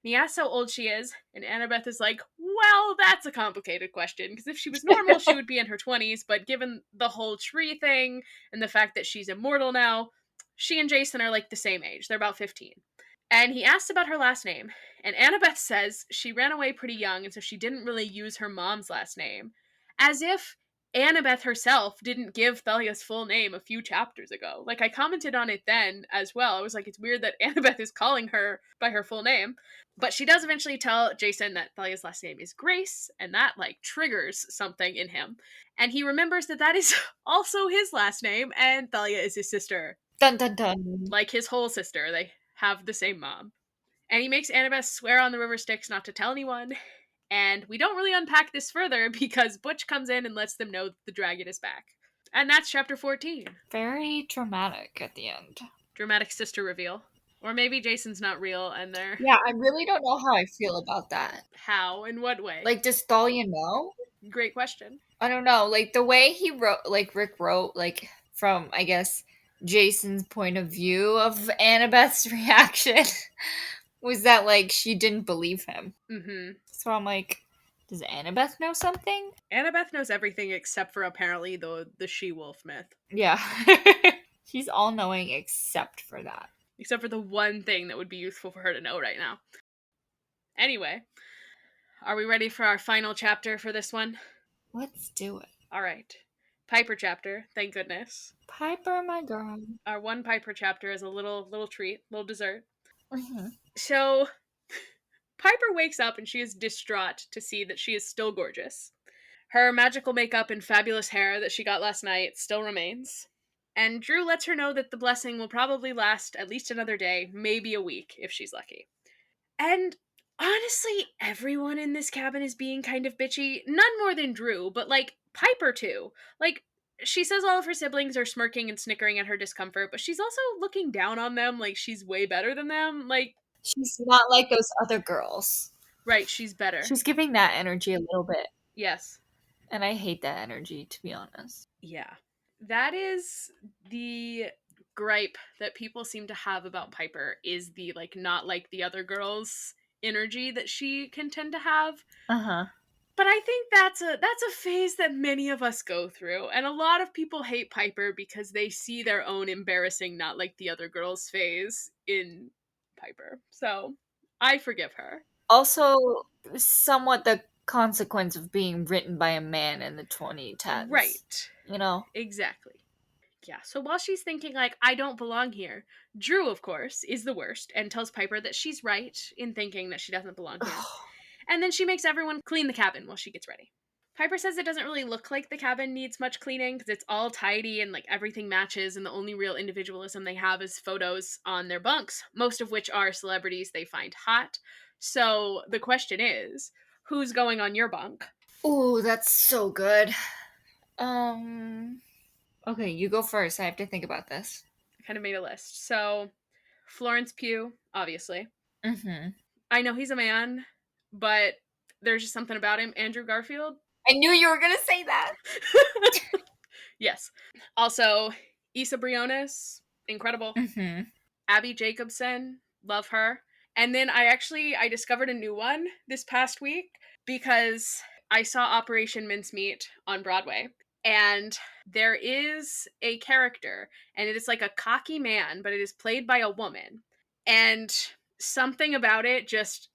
he asks how old she is, and Annabeth is like, well, that's a complicated question, because if she was normal, she would be in her 20s, but given the whole tree thing and the fact that she's immortal now, she and Jason are like the same age. They're about 15. And he asks about her last name, and Annabeth says she ran away pretty young, and so she didn't really use her mom's last name. As if Annabeth herself didn't give Thalia's full name a few chapters ago. Like, I commented on it then as well. I was like, it's weird that Annabeth is calling her by her full name. But she does eventually tell Jason that Thalia's last name is Grace, and that, like, triggers something in him. And he remembers that that is also his last name, and Thalia is his sister. Dun dun dun. Like his whole sister. They have the same mom. And he makes Annabeth swear on the river Styx not to tell anyone. And we don't really unpack this further because Butch comes in and lets them know that the dragon is back. And that's chapter 14. Very dramatic at the end. Dramatic sister reveal. Or maybe Jason's not real and they're... Yeah, I really don't know how I feel about that. How? In what way? Like, does Thalia know? Great question. I don't know. Like, the way he wrote, like, Rick wrote, like, from, I guess, Jason's point of view of Annabeth's reaction was that, like, she didn't believe him. Mm-hmm. So I'm like, does Annabeth know something? Annabeth knows everything except for apparently the she-wolf myth. Yeah. She's all-knowing except for that. Except for the one thing that would be useful for her to know right now. Anyway, are we ready for our final chapter for this one? Let's do it. All right. Piper chapter, thank goodness. Piper, my girl. Our one Piper chapter is a little treat, little dessert. Mm-hmm. So, Piper wakes up and she is distraught to see that she is still gorgeous. Her magical makeup and fabulous hair that she got last night still remains. And Drew lets her know that the blessing will probably last at least another day, maybe a week, if she's lucky. And honestly, everyone in this cabin is being kind of bitchy. None more than Drew, but like Piper too. Like, she says all of her siblings are smirking and snickering at her discomfort, but she's also looking down on them like she's way better than them. Like, She's not like those other girls. right, she's better. She's giving that energy a little bit. Yes. And I hate that energy, to be honest. Yeah. That is the gripe that people seem to have about Piper, is the like not like the other girls energy that she can tend to have. Uh-huh. But I think that's a phase that many of us go through, and a lot of people hate Piper because they see their own embarrassing not like the other girls phase in Piper. So, I forgive her. Also, somewhat the consequence of being written by a man in the 2010s. Right. You know? Exactly. Yeah, so while she's thinking, like, I don't belong here, Drew, of course, is the worst and tells Piper that she's right in thinking that she doesn't belong here. And then she makes everyone clean the cabin while she gets ready. Piper says it doesn't really look like the cabin needs much cleaning because it's all tidy and like everything matches, and the only real individualism they have is photos on their bunks, most of which are celebrities they find hot. So the question is, who's going on your bunk? Ooh, that's so good. Okay, you go first. I have to think about this. I kind of made a list. So Florence Pugh, obviously. Mm-hmm. I know he's a man, but there's just something about him. Andrew Garfield. I knew you were gonna say that. Yes. Also, Issa Briones, incredible. Mm-hmm. Abby Jacobson, love her. And then I discovered a new one this past week because I saw Operation Mincemeat on Broadway. And there is a character, and it is like a cocky man, but it is played by a woman. And something about it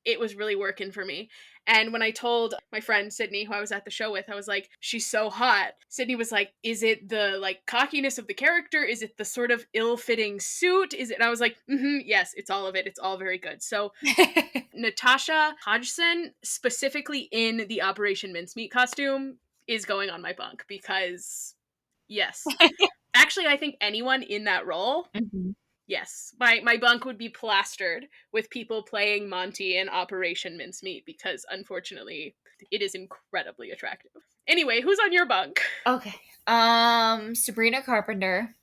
it was really working for me. And when I told my friend Sydney, who I was at the show with, I was like, she's so hot. Sydney was like, is it the like cockiness of the character? Is it the sort of ill-fitting suit? Is it? And I was like, yes, it's all of it. It's all very good. So Natasha Hodgson, specifically in the Operation Mincemeat costume, is going on my bunk because, yes. Actually, I think anyone in that role, yes, my bunk would be plastered with people playing Monty in Operation Mincemeat because, unfortunately, it is incredibly attractive. Anyway, who's on your bunk? Okay. Sabrina Carpenter,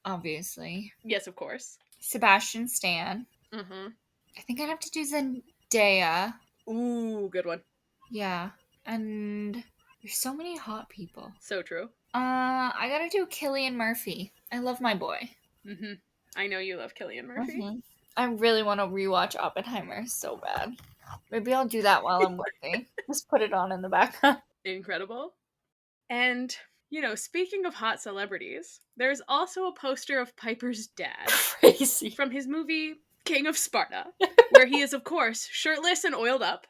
obviously. Yes, of course. Sebastian Stan. Mm-hmm. I think I'd have to do Zendaya. Ooh, good one. Yeah. And there's so many hot people. So true. I gotta do Cillian Murphy. I love my boy. Mm-hmm. I know you love Cillian Murphy. Mm-hmm. I really want to rewatch Oppenheimer so bad. Maybe I'll do that while I'm working. Just put it on in the background. Incredible. And, speaking of hot celebrities, there's also a poster of Piper's dad. Crazy. From his movie King of Sparta, where he is, of course, shirtless and oiled up.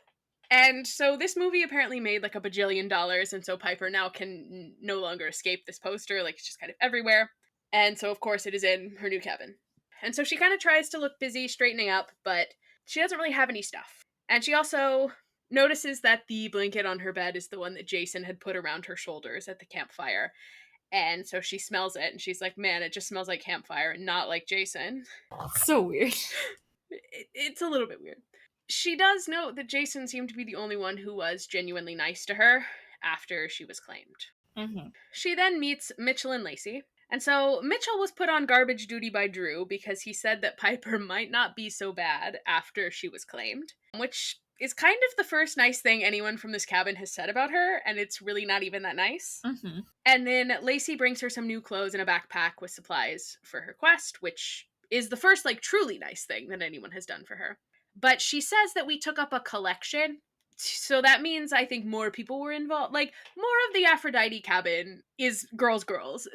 And so this movie apparently made like $1 bajillion, and so Piper now can no longer escape this poster. Like, it's just kind of everywhere. And so, of course, it is in her new cabin. And so she kind of tries to look busy straightening up, but she doesn't really have any stuff. And she also notices that the blanket on her bed is the one that Jason had put around her shoulders at the campfire. And so she smells it, and she's like, man, it just smells like campfire and not like Jason. So weird. It's a little bit weird. She does note that Jason seemed to be the only one who was genuinely nice to her after she was claimed. Mm-hmm. She then meets Mitchell and Lacey. And so Mitchell was put on garbage duty by Drew because he said that Piper might not be so bad after she was claimed, which is kind of the first nice thing anyone from this cabin has said about her, and it's really not even that nice. Mm-hmm. And then Lacey brings her some new clothes and a backpack with supplies for her quest, which is the first, like, truly nice thing that anyone has done for her. But she says that we took up a collection, so that means I think more people were involved. Like, more of the Aphrodite cabin is girls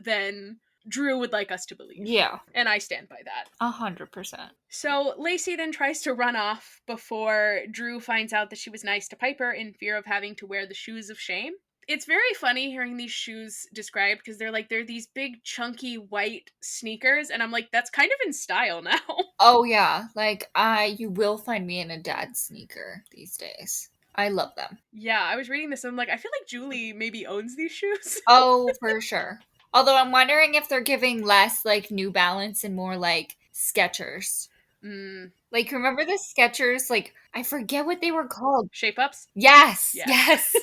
than Drew would like us to believe. Yeah. And I stand by that. 100%. So Lacey then tries to run off before Drew finds out that she was nice to Piper in fear of having to wear the shoes of shame. It's very funny hearing these shoes described because they're these big chunky white sneakers, and I'm like, that's kind of in style now. Oh yeah, like you will find me in a dad sneaker these days. I love them. Yeah, I was reading this and I'm like, I feel like Julie maybe owns these shoes. Oh, for sure. Although I'm wondering if they're giving less like New Balance and more like Skechers. Like, remember the Skechers? Like, I forget what they were called. Shape ups? Yes, Yeah. yes.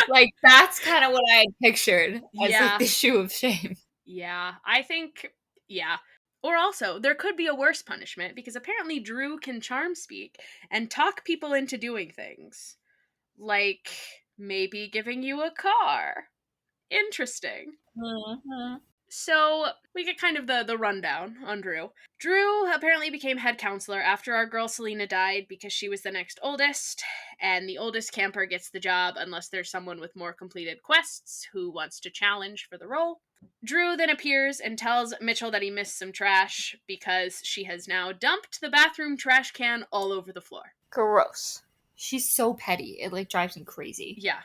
Like, that's kind of what I had pictured as Yeah. like the shoe of shame. Yeah, I think, yeah. Or also, there could be a worse punishment because apparently Drew can charm speak and talk people into doing things. Like, maybe giving you a car. Interesting. Mm-hmm. So, we get kind of the rundown on Drew. Drew apparently became head counselor after our girl Selena died because she was the next oldest, and the oldest camper gets the job unless there's someone with more completed quests who wants to challenge for the role. Drew then appears and tells Mitchell that he missed some trash because she has now dumped the bathroom trash can all over the floor. Gross. She's so petty. It like drives me crazy. Yeah.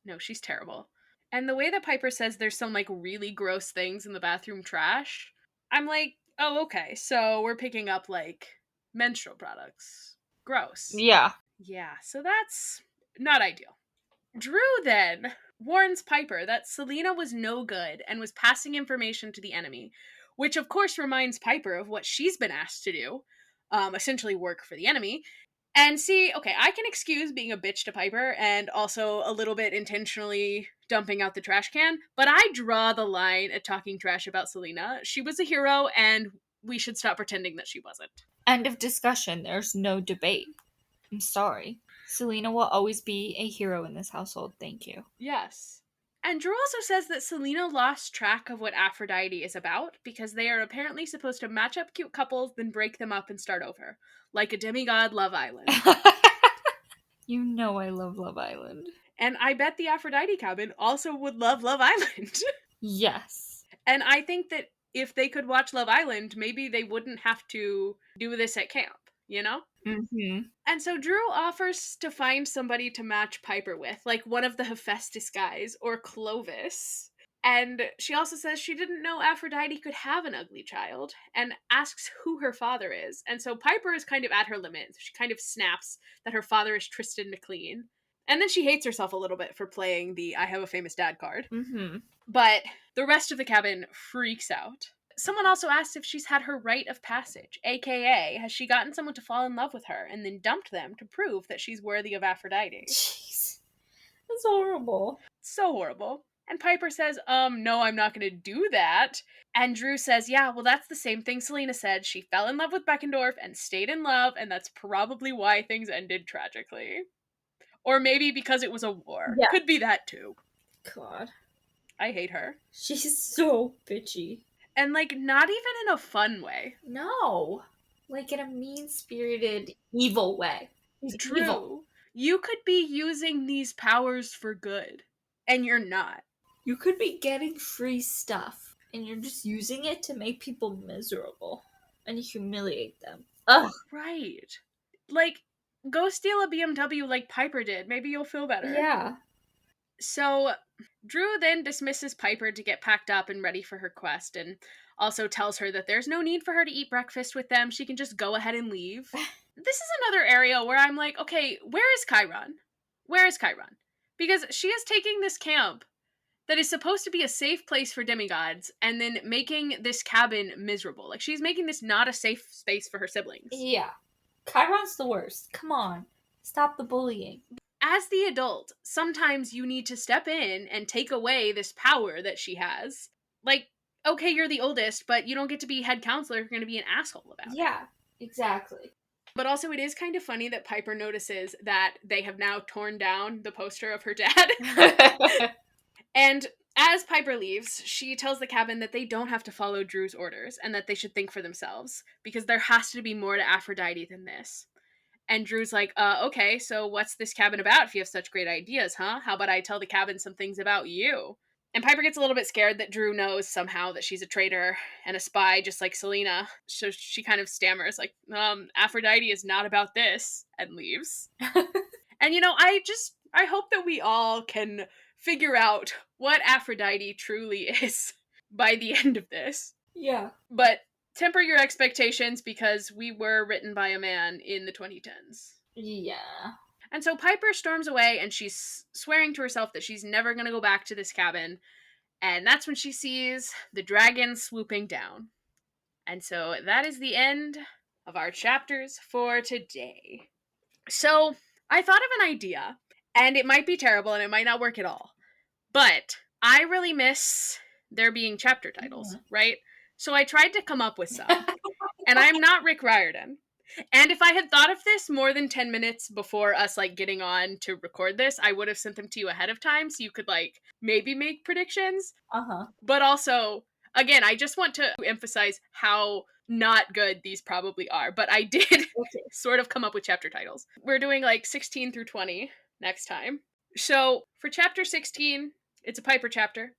No, she's terrible. And the way that Piper says there's some like really gross things in the bathroom trash, I'm like, oh, okay. So we're picking up like menstrual products. Gross. Yeah. Yeah, so that's not ideal. Drew then warns Piper that Selena was no good and was passing information to the enemy, which of course reminds Piper of what she's been asked to do, essentially work for the enemy. And see, okay, I can excuse being a bitch to Piper and also a little bit intentionally dumping out the trash can, but I draw the line at talking trash about Selena. She was a hero, and we should stop pretending that she wasn't. End of discussion. There's no debate. I'm sorry. Selena will always be a hero in this household. Thank you. Yes. And Drew also says that Selena lost track of what Aphrodite is about because they are apparently supposed to match up cute couples, then break them up and start over. Like a demigod Love Island. You know I love Love Island. And I bet the Aphrodite cabin also would love Love Island. Yes. And I think that if they could watch Love Island, maybe they wouldn't have to do this at camp, you know? Mm-hmm. And so Drew offers to find somebody to match Piper with, like one of the Hephaestus guys or Clovis. And she also says she didn't know Aphrodite could have an ugly child and asks who her father is. And so Piper is kind of at her limit. She kind of snaps that her father is Tristan McLean. And then she hates herself a little bit for playing the I have a famous dad card. Mm-hmm. But the rest of the cabin freaks out. Someone also asked if she's had her rite of passage, aka, has she gotten someone to fall in love with her and then dumped them to prove that she's worthy of Aphrodite? Jeez. That's horrible. So horrible. And Piper says, no, I'm not going to do that. And Drew says, yeah, well, that's the same thing Selena said. She fell in love with Beckendorf and stayed in love, and that's probably why things ended tragically. Or maybe because it was a war. Yeah. Could be that too. God. I hate her. She's so bitchy. And, like, not even in a fun way. No. Like in a mean-spirited, evil way. She's Drew, evil. you could be using these powers for good, and you're not. You could be getting free stuff, and you're just using it to make people miserable and humiliate them. Ugh. Right. Like, go steal a BMW like Piper did. Maybe you'll feel better. Yeah. So, Drew then dismisses Piper to get packed up and ready for her quest, and also tells her that there's no need for her to eat breakfast with them. She can just go ahead and leave. This is another area where I'm like, okay, where is Chiron? Where is Chiron? Because she is taking this camp that is supposed to be a safe place for demigods and then making this cabin miserable. Like, she's making this not a safe space for her siblings. Yeah. Chiron's the worst. Come on. Stop the bullying. As the adult, sometimes you need to step in and take away this power that she has. Like, okay, you're the oldest, but you don't get to be head counselor if you're going to be an asshole about it. Yeah, exactly. But also, it is kind of funny that Piper notices that they have now torn down the poster of her dad. And as Piper leaves, she tells the cabin that they don't have to follow Drew's orders and that they should think for themselves because there has to be more to Aphrodite than this. And Drew's like, okay, so what's this cabin about if you have such great ideas, huh? How about I tell the cabin some things about you? And Piper gets a little bit scared that Drew knows somehow that she's a traitor and a spy, just like Selena. So she kind of stammers, like, Aphrodite is not about this, and leaves. And, I hope that we all can figure out what Aphrodite truly is by the end of this. Yeah. But temper your expectations because we were written by a man in the 2010s. Yeah. And so Piper storms away and she's swearing to herself that she's never going to go back to this cabin. And that's when she sees the dragon swooping down. And so that is the end of our chapters for today. So I thought of an idea, and it might be terrible and it might not work at all. But I really miss there being chapter titles, right? So I tried to come up with some. And I'm not Rick Riordan. And if I had thought of this more than 10 minutes before us getting on to record this, I would have sent them to you ahead of time so you could maybe make predictions. But also, again, I just want to emphasize how not good these probably are. But I did sort of come up with chapter titles. We're doing 16 through 20 next time. So for chapter 16, it's a Piper chapter.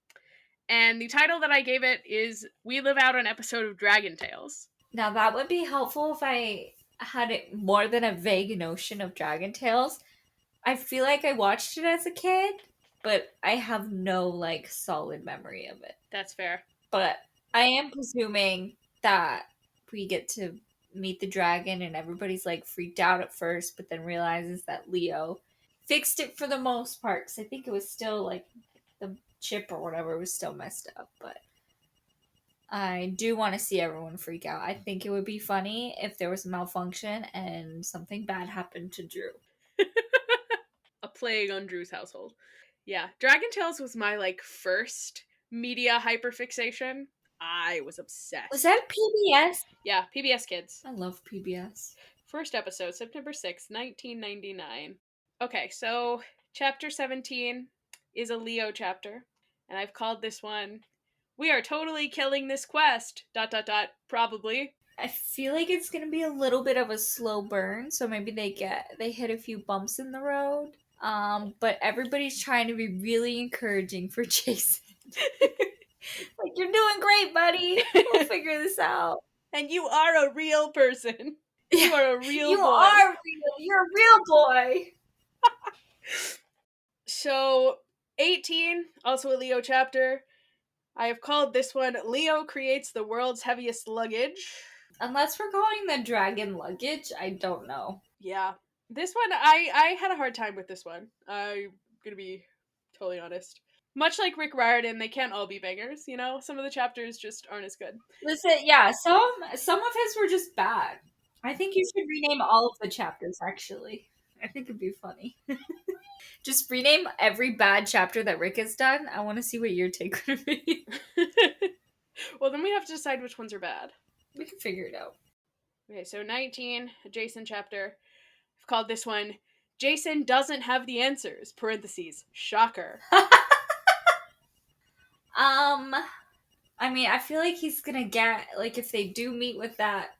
And the title that I gave it is We Live Out an Episode of Dragon Tales. Now that would be helpful if I had it more than a vague notion of Dragon Tales. I feel like I watched it as a kid, but I have no solid memory of it. That's fair. But I am presuming that we get to meet the dragon and everybody's freaked out at first, but then realizes that Leo fixed it for the most part, because I think it was still the chip or whatever was still messed up. But I do want to see everyone freak out. I think it would be funny if there was a malfunction and something bad happened to Drew. A plague on Drew's household. Yeah, Dragon Tales was my first media hyperfixation. I was obsessed. Was that PBS? Yeah, PBS Kids. I love PBS. First episode, September 6th, 1999. Okay, so chapter 17 is a Leo chapter, and I've called this one, We Are Totally Killing This Quest, ... probably. I feel like it's gonna be a little bit of a slow burn, so maybe they hit a few bumps in the road. But everybody's trying to be really encouraging for Jason. You're doing great, buddy. We'll figure this out. And you are a real person. You are a real you boy. You are real. You're a real boy. So, 18, also a Leo chapter. I have called this one, Leo Creates the World's Heaviest Luggage. Unless we're calling the dragon luggage, I don't know. Yeah. This one, I had a hard time with this one. I'm gonna be totally honest. Much like Rick Riordan, they can't all be bangers, Some of the chapters just aren't as good. Listen, yeah, some of his were just bad. I think you should rename all of the chapters, actually. I think it'd be funny. Just rename every bad chapter that Rick has done. I want to see what your take would be. Well, then we have to decide which ones are bad. We can figure it out. Okay, so 19, a Jason chapter. I've called this one, Jason Doesn't Have the Answers, parentheses, shocker. I mean, I feel like he's gonna get, if they do meet with that,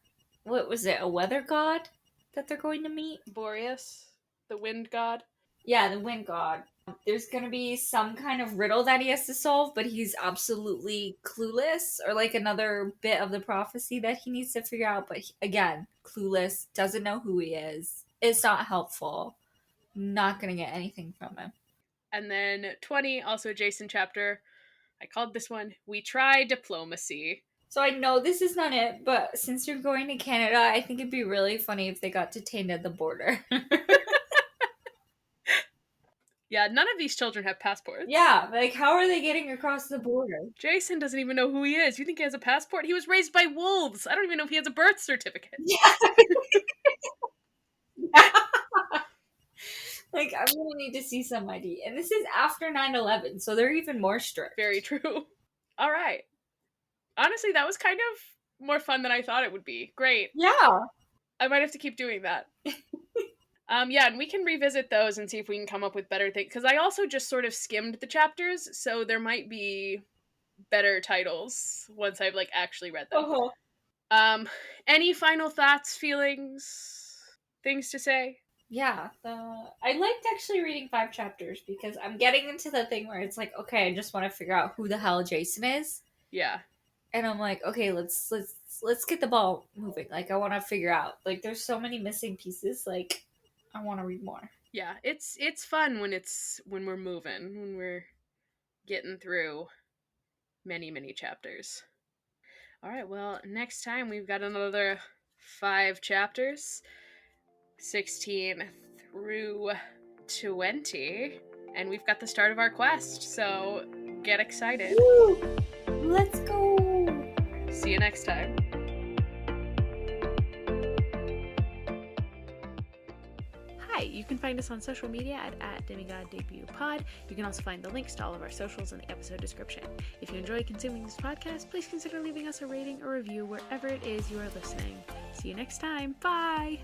what was it, a weather god that they're going to meet? Boreas, the wind god. Yeah, the wind god. There's gonna be some kind of riddle that he has to solve, but he's absolutely clueless, or another bit of the prophecy that he needs to figure out, but again, clueless, doesn't know who he is. It's not helpful. Not gonna get anything from him. And then 20, also a Jason chapter. I called this one, We Try Diplomacy. So I know this is not it, but since you're going to Canada, I think it'd be really funny if they got detained at the border. Yeah, none of these children have passports. Yeah, how are they getting across the border? Jason doesn't even know who he is. You think he has a passport? He was raised by wolves. I don't even know if he has a birth certificate. Yeah. I'm gonna need to see some ID. And this is after 9/11, so they're even more strict. Very true. All right. Honestly, that was kind of more fun than I thought it would be. Great. Yeah. I might have to keep doing that. Yeah, and we can revisit those and see if we can come up with better things. Because I also just sort of skimmed the chapters, so there might be better titles once I've like actually read them. Any final thoughts, feelings, things to say? Yeah, I liked actually reading 5 chapters because I'm getting into the thing where it's like, okay, I just want to figure out who the hell Jason is. Yeah. And I'm like, okay, let's get the ball moving. Like, I want to figure out. Like, there's so many missing pieces. Like, I want to read more. Yeah, it's fun when we're moving, when we're getting through many chapters. All right, well, next time we've got another 5 chapters, 16 through 20, and we've got the start of our quest. So, get excited. Woo! Let's go. See you next time. Hi, you can find us on social media at DemigodDebutPod. You can also find the links to all of our socials in the episode description. If you enjoy consuming this podcast, please consider leaving us a rating or review wherever it is you are listening. See you next time. Bye!